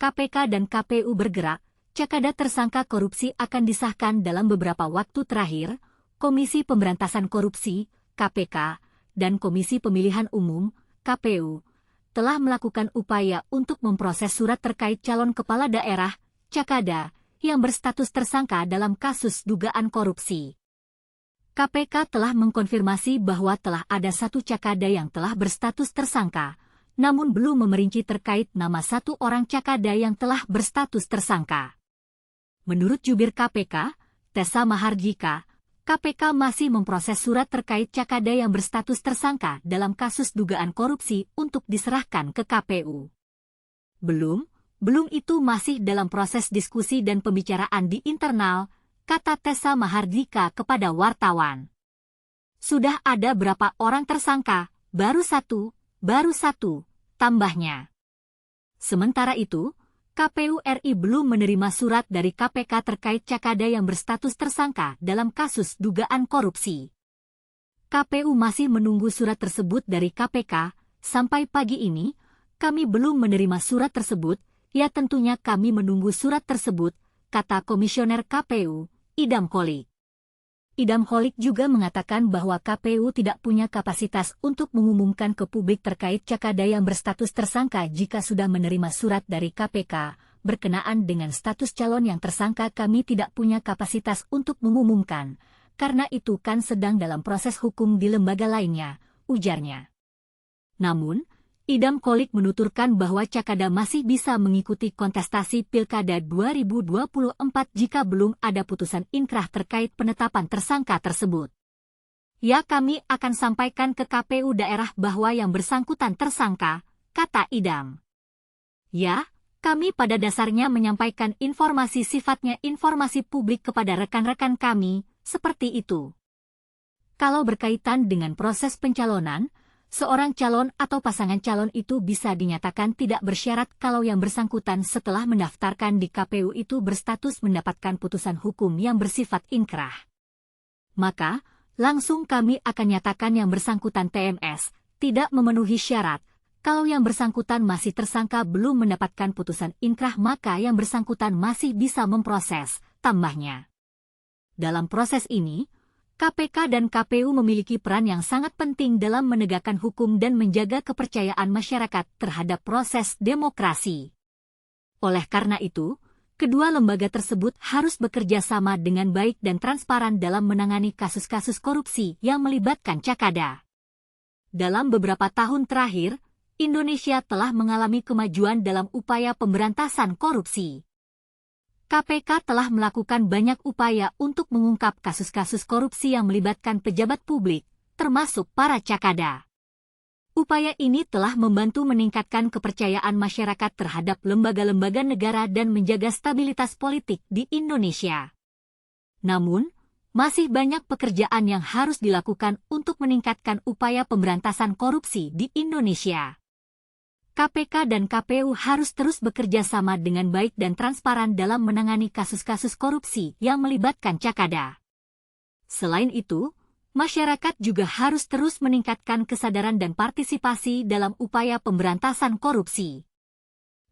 KPK dan KPU bergerak, Cakada tersangka korupsi akan disahkan dalam beberapa waktu terakhir. Komisi Pemberantasan Korupsi, KPK, dan Komisi Pemilihan Umum, KPU, telah melakukan upaya untuk memproses surat terkait calon kepala daerah, Cakada, yang berstatus tersangka dalam kasus dugaan korupsi. KPK telah mengkonfirmasi bahwa telah ada satu Cakada yang telah berstatus tersangka, namun belum memerinci terkait nama satu orang Cakada yang telah berstatus tersangka. Menurut jubir KPK, Tessa Mahardika, KPK masih memproses surat terkait Cakada yang berstatus tersangka dalam kasus dugaan korupsi untuk diserahkan ke KPU. Belum itu masih dalam proses diskusi dan pembicaraan di internal, kata Tessa Mahardika kepada wartawan. Sudah ada berapa orang tersangka? Baru satu, tambahnya. Sementara itu, KPU RI belum menerima surat dari KPK terkait Cakada yang berstatus tersangka dalam kasus dugaan korupsi. KPU masih menunggu surat tersebut dari KPK. Sampai pagi ini, kami belum menerima surat tersebut. Ya tentunya kami menunggu surat tersebut, kata Komisioner KPU, Idam Holik. Idam Holik juga mengatakan bahwa KPU tidak punya kapasitas untuk mengumumkan ke publik terkait Cakada yang berstatus tersangka jika sudah menerima surat dari KPK. Berkenaan dengan status calon yang tersangka kami tidak punya kapasitas untuk mengumumkan, karena itu kan sedang dalam proses hukum di lembaga lainnya, ujarnya. Namun, Idam Holik menuturkan bahwa Cakada masih bisa mengikuti kontestasi Pilkada 2024 jika belum ada putusan inkrah terkait penetapan tersangka tersebut. Ya kami akan sampaikan ke KPU daerah bahwa yang bersangkutan tersangka, kata Idam. Ya, kami pada dasarnya menyampaikan informasi sifatnya informasi publik kepada rekan-rekan kami, seperti itu. Kalau berkaitan dengan proses pencalonan, seorang calon atau pasangan calon itu bisa dinyatakan tidak bersyarat kalau yang bersangkutan setelah mendaftarkan di KPU itu berstatus mendapatkan putusan hukum yang bersifat inkrah. Maka, langsung kami akan nyatakan yang bersangkutan TMS tidak memenuhi syarat. Kalau yang bersangkutan masih tersangka belum mendapatkan putusan inkrah maka yang bersangkutan masih bisa memproses, tambahnya. Dalam proses ini, KPK dan KPU memiliki peran yang sangat penting dalam menegakkan hukum dan menjaga kepercayaan masyarakat terhadap proses demokrasi. Oleh karena itu, kedua lembaga tersebut harus bekerja sama dengan baik dan transparan dalam menangani kasus-kasus korupsi yang melibatkan Cakada. Dalam beberapa tahun terakhir, Indonesia telah mengalami kemajuan dalam upaya pemberantasan korupsi. KPK telah melakukan banyak upaya untuk mengungkap kasus-kasus korupsi yang melibatkan pejabat publik, termasuk para Cakada. Upaya ini telah membantu meningkatkan kepercayaan masyarakat terhadap lembaga-lembaga negara dan menjaga stabilitas politik di Indonesia. Namun, masih banyak pekerjaan yang harus dilakukan untuk meningkatkan upaya pemberantasan korupsi di Indonesia. KPK dan KPU harus terus bekerja sama dengan baik dan transparan dalam menangani kasus-kasus korupsi yang melibatkan Cakada. Selain itu, masyarakat juga harus terus meningkatkan kesadaran dan partisipasi dalam upaya pemberantasan korupsi.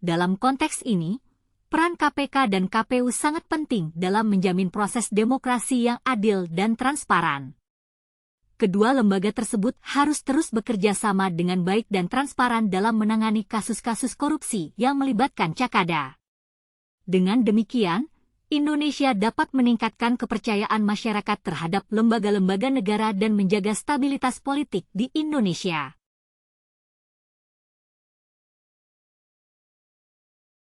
Dalam konteks ini, peran KPK dan KPU sangat penting dalam menjamin proses demokrasi yang adil dan transparan. Kedua lembaga tersebut harus terus bekerja sama dengan baik dan transparan dalam menangani kasus-kasus korupsi yang melibatkan Cakada. Dengan demikian, Indonesia dapat meningkatkan kepercayaan masyarakat terhadap lembaga-lembaga negara dan menjaga stabilitas politik di Indonesia.